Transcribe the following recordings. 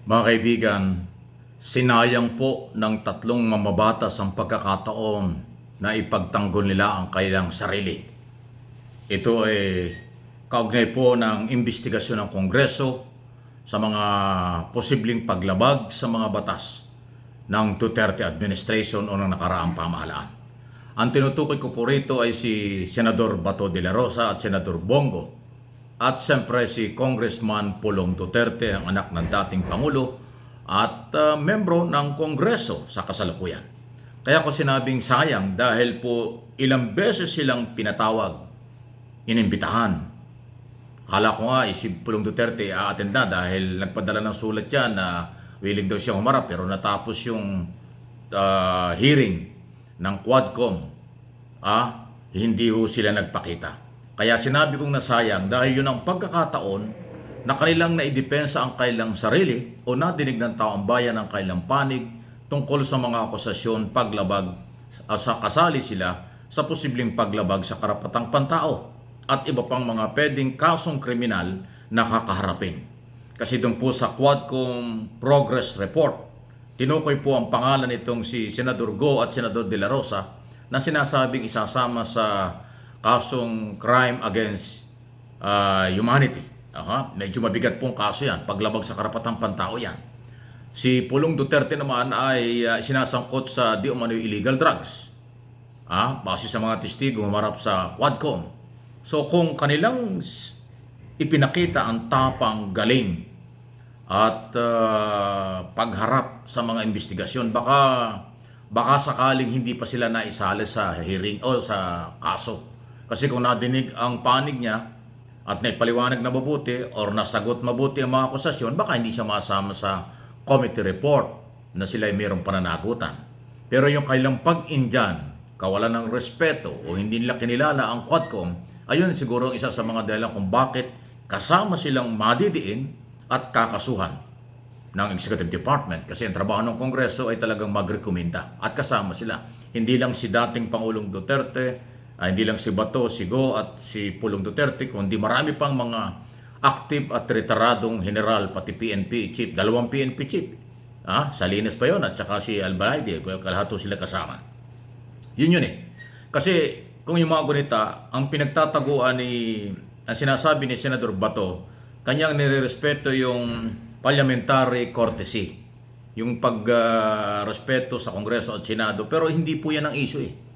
Mga kaibigan, sinayang po ng tatlong mamabatas ang pagkakataon na ipagtanggol nila ang kanilang sarili. Ito ay kaugnay po ng investigasyon ng Kongreso sa mga posibleng paglabag sa mga batas ng Duterte administration o ng nakaraang pamahalaan. Ang tinutukoy ko po rito ay si Senador Bato de la Rosa at Senador Bongo at siyempre si Congressman Pulong Duterte, ang anak ng dating Pangulo at membro ng Kongreso sa kasalukuyan. Kaya ko sinabing sayang dahil po ilang beses silang pinatawag, inimbitahan. Akala ko nga si Pulong Duterte a-attend na dahil nagpadala ng sulat yan na willing daw siyang humarap, pero natapos yung hearing ng Quadcom, hindi ho sila nagpakita. Kaya sinabi kong nasayang dahil yun ang pagkakataon na kanilang naidepensa ang kailang sarili o nadinig ng taong bayan ang kailang panig tungkol sa mga akusasyon paglabag sa kasali sila sa posibleng paglabag sa karapatang pantao at iba pang mga pwedeng kasong kriminal na kakaharapin. Kasi doon po sa Quadcom Progress Report, tinukoy po ang pangalan nitong si Senador Go at Senador De La Rosa na sinasabing isasama sa kasong crime against humanity. Medyo mabigat pong kaso yan. Paglabag sa karapatang pantao yan. Si Pulong Duterte naman ay sinasangkot sa di umano illegal drugs. Base sa mga testigo humarap sa Quadcom. So kung kanilang ipinakita ang tapang, galing at pagharap sa mga investigasyon, baka sakaling hindi pa sila naisali sa hearing o sa kaso. Kasi kung nadinig ang panig niya at naipaliwanag na mabuti or nasagot mabuti ang mga akusasyon, baka hindi siya masama sa committee report na sila ay mayroong pananagutan. Pero yung kailang pag-indyan, kawalan ng respeto o hindi nila kinilala ang Quadcom, ayun siguro ang isa sa mga dahilan kung bakit kasama silang madidiin at kakasuhan ng Executive Department. Kasi ang trabaho ng Kongreso ay talagang magrekomenda at kasama sila. Hindi lang si dating Pangulong Duterte, hindi lang si Bato, si Go at si Pulong Duterte, kundi marami pang mga active at retiradong general, pati PNP chief, dalawang PNP chief. Salinas pa yun at saka si Albayde, kalahato sila kasama. Yun Kasi kung yung mga gunita, ang pinagtataguan ang sinasabi ni Senador Bato, kanyang nirerespeto yung parliamentary courtesy, yung pagrespeto sa Kongreso at Senado, pero hindi po yan ang issue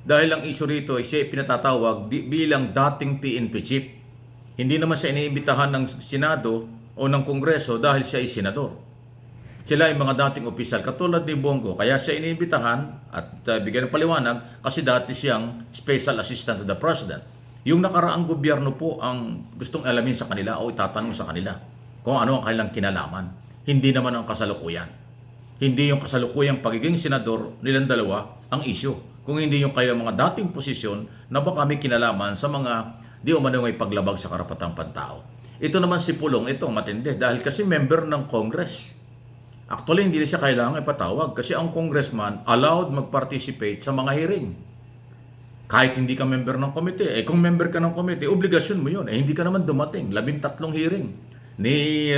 Dahil ang issue rito ay siya pinatatawag bilang dating PNP chief. Hindi naman siya iniimbitahan ng Senado o ng Kongreso dahil siya ay senador. Sila ay mga dating opisyal katulad ni Bongo. Kaya siya iniimbitahan at bigyan ng paliwanag kasi dati siyang special assistant to the president. Yung nakaraang gobyerno po ang gustong alamin sa kanila o itatanong sa kanila kung ano ang kanilang kinalaman. Hindi naman ang kasalukuyan. Hindi yung kasalukuyang pagiging senador nilang dalawa ang issue. Kung hindi yung kailang mga dating posisyon na baka may kinalaman sa mga di umano may paglabag sa karapatang pantao. Ito naman si Pulong, ito matindi dahil kasi member ng Congress. Actually, hindi siya kailangan ipatawag kasi ang congressman allowed mag-participate sa mga hearing. Kahit hindi ka member ng komite. Kung member ka ng komite, obligasyon mo yun. Hindi ka naman dumating. 13 hearing. Ni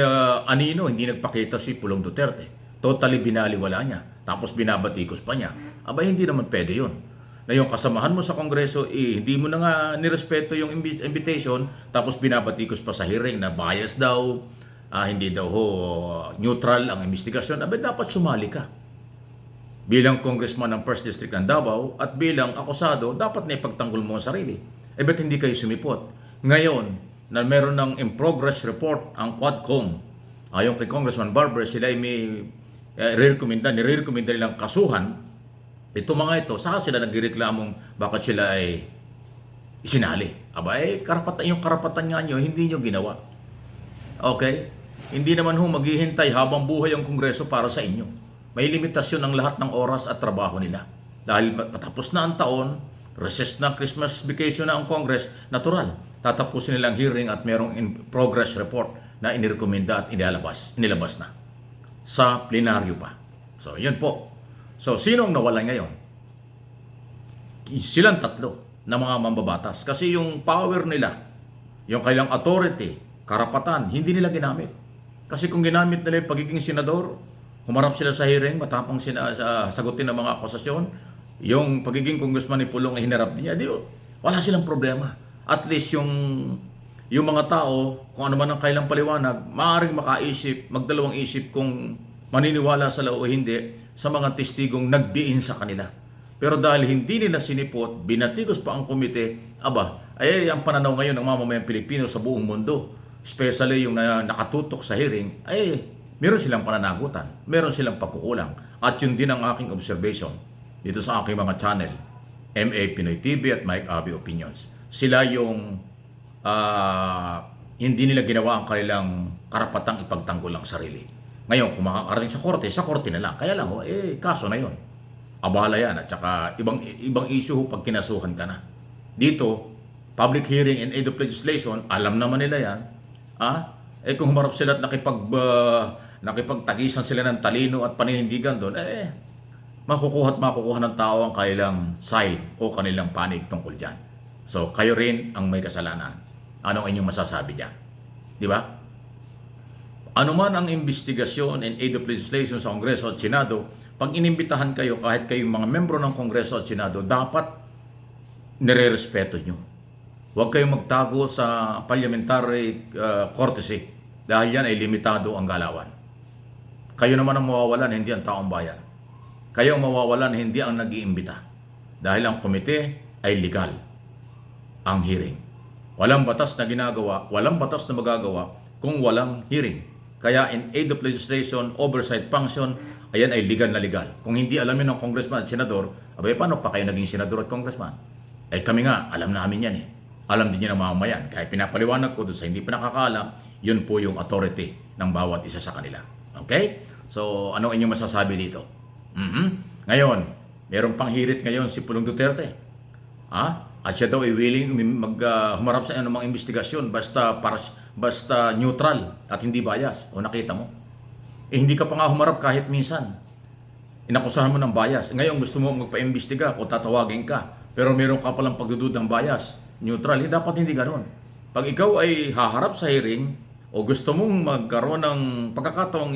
Anino, hindi nagpakita si Pulong Duterte. Totally binaliwala niya. Tapos binabatikos pa niya. Hindi naman pwede yun. Na yung kasamahan mo sa Kongreso, hindi mo na nga nirespeto yung invitation, tapos binabatikos pa sa hearing na bias daw, hindi daw neutral ang investigasyon. Dapat sumali ka. Bilang congressman ng 1st District ng Davao at bilang akusado, dapat na ipagtanggol mo ang sarili. Ba't hindi kayo sumipot? Ngayon, na meron ng in-progress report ang Quadcom, ayon kay Congressman Barber, sila ay may nire-recommenda nilang kasuhan. Ito mga ito, saka sila nagreklamong bakit sila ay isinali. Yung karapatan nga nyo, hindi nyo ginawa. Okay? Hindi naman maghihintay habang buhay ang Kongreso para sa inyo. May limitasyon ang lahat ng oras at trabaho nila. Dahil patapos na ang taon, recess na, Christmas vacation na ang Congress, natural. Tatapusin nilang hearing at merong in-progress report na inirekomenda at inilabas na. Sa plenaryo pa. So, yun po. So, sino ang nawalan ngayon? Silang tatlo na mga mambabatas. Kasi yung power nila, yung kailang authority, karapatan, hindi nila ginamit. Kasi kung ginamit nila yung pagiging senador, humarap sila sa hearing, matapang sagutin ng mga akusasyon, yung pagiging congressman ni Pulong ay hinarap niya, di, wala silang problema. At least yung mga tao, kung ano man ang kailang paliwanag, maaaring makaisip, magdalawang isip kung maniniwala sila o hindi sa mga testigong nagdiin sa kanila. Pero dahil hindi nila sinipot, binatikos pa ang komite, ay ang pananaw ngayon ng mamamayang Pilipino sa buong mundo, especially yung nakatutok sa hearing, ay meron silang pananagutan, meron silang pagkukulang. At yun din ang aking observation dito sa aking mga channel, MA Pinoy TV at Mike Abby Opinions. Sila yung hindi nila ginawa ang kanilang karapatang ipagtanggol ang sarili. Ngayon, kung makakarating sa korte na lang. Kaya lang, kaso na yun. Abala yan. At saka, ibang issue pag kinasuhan ka na. Dito, public hearing and aid of legislation, alam naman nila yan. Kung humarap sila at nakipagtagisan sila ng talino at paninindigan doon, makukuha ng tao ang kanilang side o kanilang panig tungkol dyan. So, kayo rin ang may kasalanan. Anong inyong masasabi dyan? Di ba? Ano man ang investigasyon and aid of legislation sa Kongreso at Senado, pag inimbitahan kayo, kahit kayong mga membro ng Kongreso at Senado, dapat nire-respeto nyo. Huwag kayong magtago sa parliamentary courtesy dahil yan ay limitado ang galawan. Kayo naman ang mawawalan, hindi ang taong bayan. Kayo ang mawawalan, hindi ang nag-iimbita. Dahil ang komite ay legal. Ang hearing. Walang batas na ginagawa, walang batas na magagawa kung walang hearing. Kaya in aid of legislation, oversight function, ayan ay legal na legal. Kung hindi alamin ng congressman at senador, paano pa kayo naging senador at congressman? Kami nga, alam namin yan . Alam din niya ng mamamayan. Kaya pinapaliwanag ko doon sa hindi pa nakakaalam, yun po yung authority ng bawat isa sa kanila. Okay? So, ano inyong masasabi dito? Ngayon, meron pang hirit ngayon si Pulong Duterte. At siya daw ay willing humarap sa anumang investigasyon basta neutral at hindi bias. O nakita mo? Hindi ka pa nga humarap kahit minsan. Inakusahan mo ng bias. Ngayon gusto mo magpa-imbestiga o tatawagin ka. Pero meron ka palang pagdududang bias. Neutral. Dapat hindi ganoon. Pag ikaw ay haharap sa hearing o gusto mong magkaroon ng pagkakataong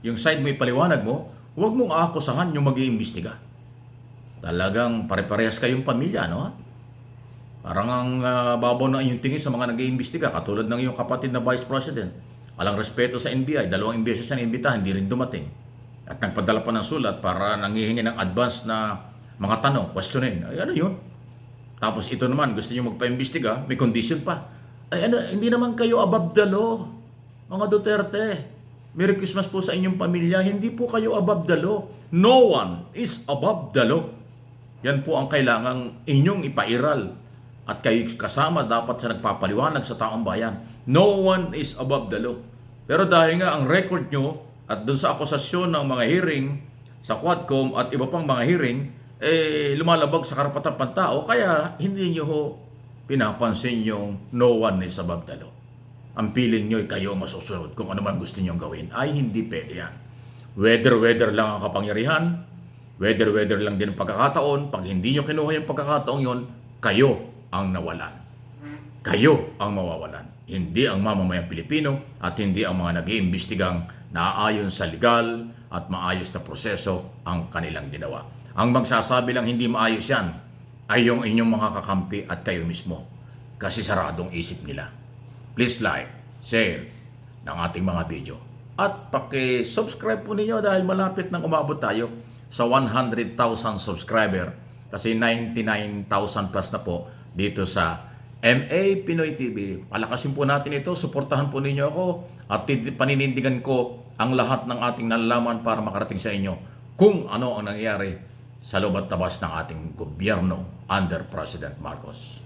yung side mo ipaliwanag mo, huwag mong aakusahan yung mag-iimbestiga. Talagang pare-parehas kayong pamilya, no? Parang ang babaw na inyong tingin sa mga nag-iimbestiga, katulad ng iyong kapatid na Vice President. Walang respeto sa NBI, 2 beses siyang imbitahan, hindi rin dumating. At nagpadala pa ng sulat para nangihingi ng advance na mga tanong, questionin. Ano yun? Tapos ito naman, gusto niyo magpa-imbestiga, may condition pa. Hindi naman kayo above the law, mga Duterte. Merry Christmas po sa inyong pamilya, hindi po kayo above the law. No one is above the law. Yan po ang kailangang inyong ipairal. At kayo kasama dapat sa nagpapaliwanag sa taong bayan. No one is above the law. Pero dahil nga ang record nyo at dun sa akusasyon ng mga hearing sa Quadcom at iba pang mga hearing, lumalabag sa karapatan pantao, kaya hindi nyo pinapansin yung no one is above the law. Ang feeling nyo ay kayo masusunod kung ano man gusto nyo gawin. Ay hindi pwede yan. Whether lang ang kapangyarihan, whether lang din ang pagkakataon. Pag hindi nyo kinuha yung pagkakataong yon, kayo ang nawalan. Kayo ang mawawalan. Hindi ang mamamayang Pilipino at hindi ang mga nag-iimbestigang naaayon sa legal at maayos na proseso ang kanilang ginawa. Ang magsasabi lang hindi maayos yan ay yung inyong mga kakampi at kayo mismo. Kasi saradong isip nila. Please like, share ng ating mga video. At paki-subscribe po ninyo dahil malapit nang umabot tayo sa 100,000 subscriber. Kasi 99,000 plus na po dito sa MA Pinoy TV. Palakasin po natin ito, suportahan po ninyo ako at paninindigan ko ang lahat ng ating nalalaman para makarating sa inyo kung ano ang nangyayari sa loob at labas ng ating gobyerno under President Marcos.